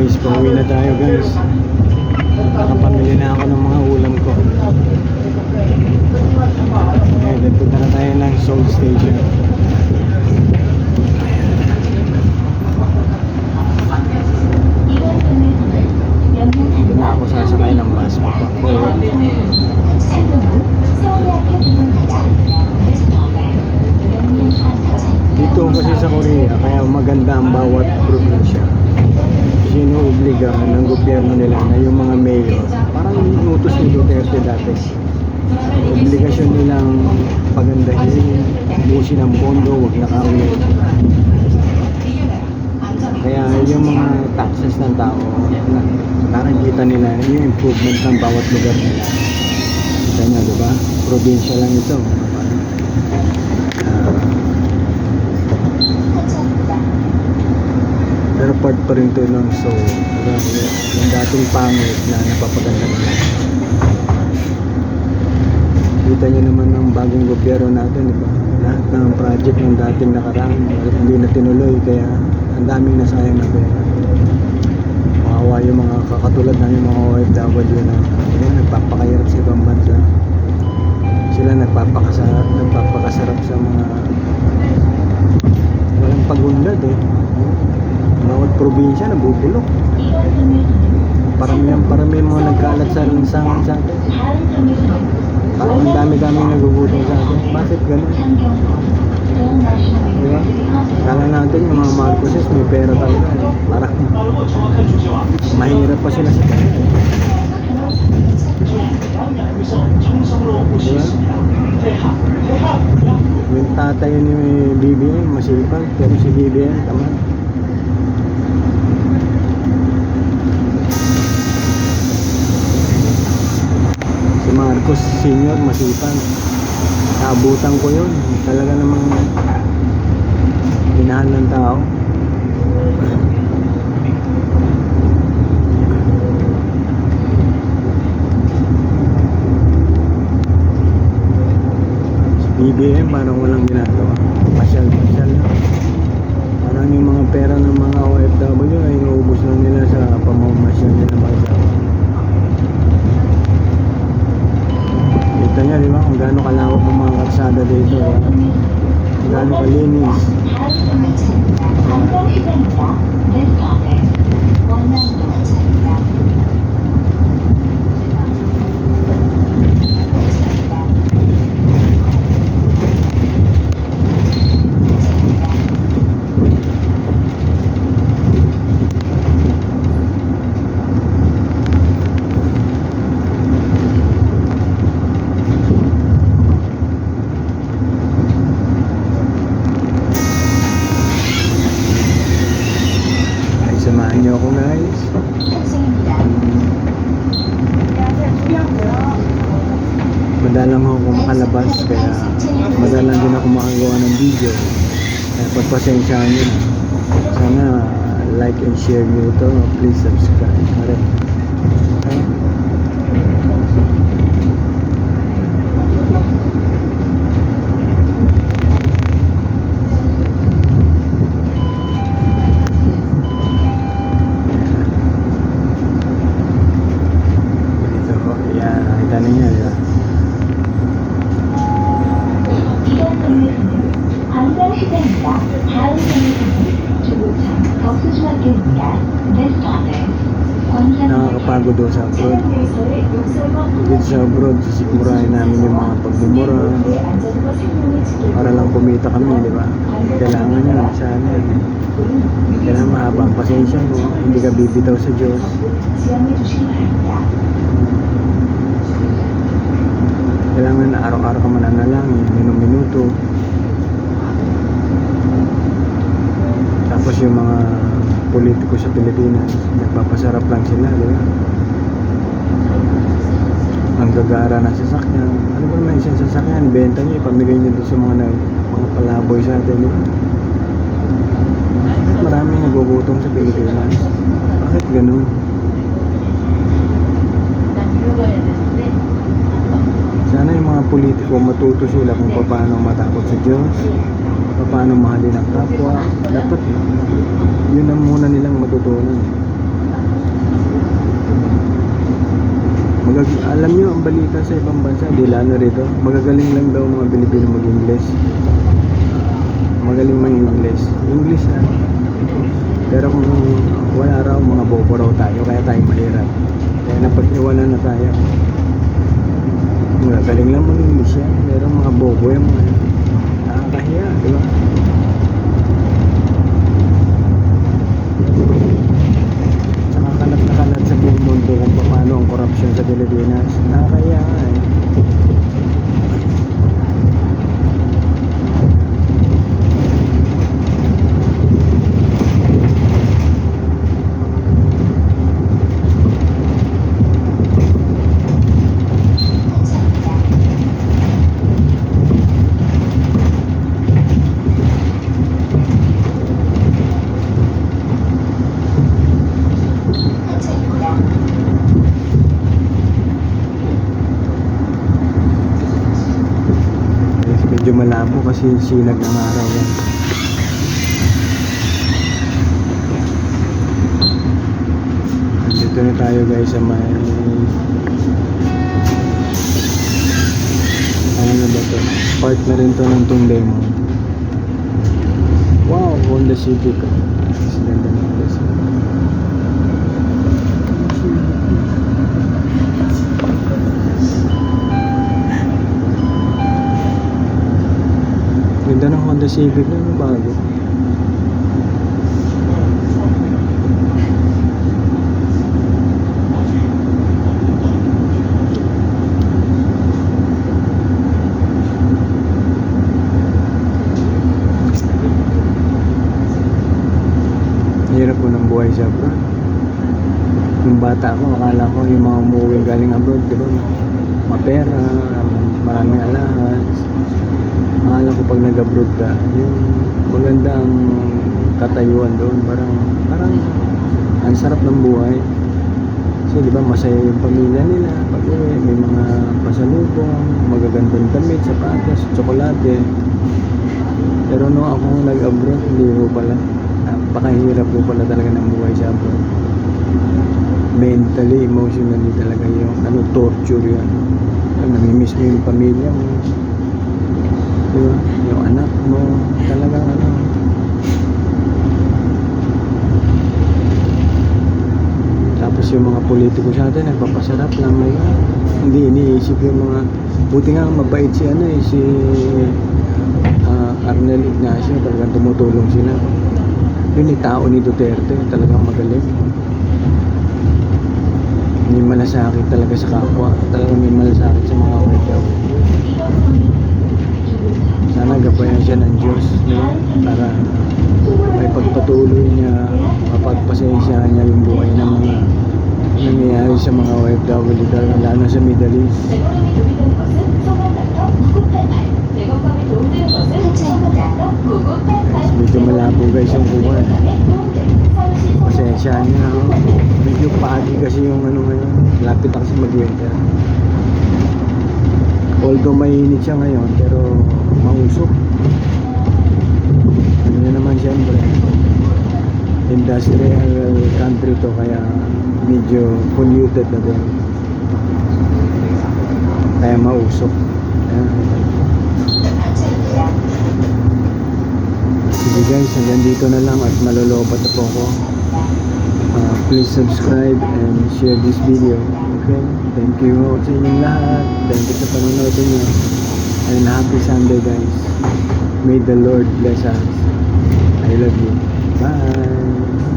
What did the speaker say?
guys, pauwi na tayo guys. Nakapamili na ako ng mga ulam ko. Ngayon, nagpunta na tayo ng Salt Station. Doon na ako sasakay ng bus. Dito kasi sa Korea, kaya maganda ang bawat probinsya. Sinuobliga ng gobyerno nila na yung mga mayor, parang inutos ni Duterte dati, obligasyon nilang pagandahin, busin ang pondo, wag nakauwi. Kaya yung mga taxes ng tao, parang kita nila yung improvement ng bawat lugar nila. Kita nyo, diba? Probinsya lang ito. Pero part pa rin ito ng Seoul. Yung dating pangit na napapaganda nila. Kita nyo naman ng bagong gobyerno natin, diba? Lahat ng project ng dating nakaraan hindi na tinuloy, kaya ang daming nasayang na pera. Makawa yung mga kakatulad namin, mga OFW na nagpapakahirap sa ibang bansa. Sila nagpapakasarap sa mga walang pagunlad eh. Bawat probinsya nabubulok. Parami mga nagkalat sa lansangan sa atin. Parang ang dami-dami nagugutom sa atin. Bakit ganun? Diba? Kala natin yung mga Marcoses may pera talaga. Parang mahirap pa sila sa pera. Diba? Yung tatay ni BBM masipag, pero si BBM tamad. Si Marcos Senior masipag. Naabutan ko yun. Talaga namang minahal ng tao. Si BBM parang walang ginagawa. Pasyal na. Parang yung mga pera ng mga OFW ay inuubos lang nila sa pamamasyal nila mag-asawa. Kita nyo, di ba? Kung gaano kalawak ng mga kalsada dito. Kung gaano kalinis. Samahan niyo ako guys. Madalang ako makalabas, kaya madalang din ako makagawa ng video. Kaya pagpasensyahan niyo. Sana like and share niyo ito. Please subscribe. Okay. Kita niya, diba? Nakakapagod daw sa abroad. Dito sa abroad, sisigurahin namin yung mga pagmumura para lang kumita kami, diba? Kailangan yun, sana. Kailangan mahabang pasensya mo, hindi ka bibitaw sa Diyos. Kailangan na araw-araw ka mananalangin, minuto. Tapos yung mga politiko sa Pilipinas, nagpapasarap lang sila, di ba? Ang gagara ng sasakyan. Ano ba naman isang sasakyan? Benta niyo, ipamigay niyo doon sa mga palaboy sa atin, di ba? Maraming nagugutom sa Pilipinas. Bakit ganun? Sana yung mga politiko matuto sila kung paano matakot sa Diyos, paano mahalin ang kapwa. Dapat yun ang muna nilang matutunan. Alam nyo, ang balita sa ibang bansa, di lalo rito, magagaling lang daw mga Pilipino mag-English. Magaling mag-English. English na. Pero kung wala raw, mga bobo raw tayo, kaya tayo mahirap. Kaya napag-iwanan na tayo. Magagaling lang mag-English yan. Pero mga bobo yung mga nakakahiya, di ba? Saka kalat na kalat sa buong mundo kung paano ang korupsyon sa Pilipinas. Nakakahiya nga eh. Medyo malabo kasi sinag ng araw yan. Nandito na tayo guys sa may ano na ba to? Part na rin to ng Tondemo. Wow, Honda Civic. Ganda na Honda Civic. Ganda ng Honda Civic na bago. Hirap po ng buhay sa abroad. Yung bata ako, akala ko yung mga umuwi galing abroad, di ba? Mapera, maraming alahas. Akala ko pag nag-abroad ka, yung maganda ang katayuan doon, parang ang sarap ng buhay. Kasi di ba masaya yung pamilya nila pag uwi, may mga pasalubong, magagandang damit, sapatos, tsokolate. Pero nung ako nag-abroad, hindi ko pala. Napakahirap po pala talaga ng buhay sa abroad. Mentally, emotionally talaga yung torture yan. Namimiss mo yung pamilya mo. Diba? Yung anak mo, talagang Tapos yung mga politiko sa atin, nagpapasarap lang ngayon. Hindi iniisip yung mga, buti nga mabait si Arnel Ignacio, talagang tumutulong sila. Yun yung tao ni Duterte, talagang magaling. May malasakit talaga sa kapwa, talagang may malasakit sa mga OFW. Sana gabayan siya ng Diyos, no? Para may pagpatuloy niya, mapagpasensya niya yung buhay ng mga nangyayari sa mga OFW, lalo sa Middle East. Medyo malabo guys yung kuha. Pasensya niya, medyo pagi kasi yung ngayon. Lapit na kasi mag-winter. Although mainit siya ngayon, pero mausok. Ano na naman siyempre, industrial country to, kaya medyo polluted na din. Kaya mausok. Sige guys, hanggang dito na lang at malolopat na po ako. Please subscribe and share this video. Okay? Thank you sa inyong lahat. Thank you sa panonood niyo. And happy Sunday guys. May the Lord bless us. I love you. Bye!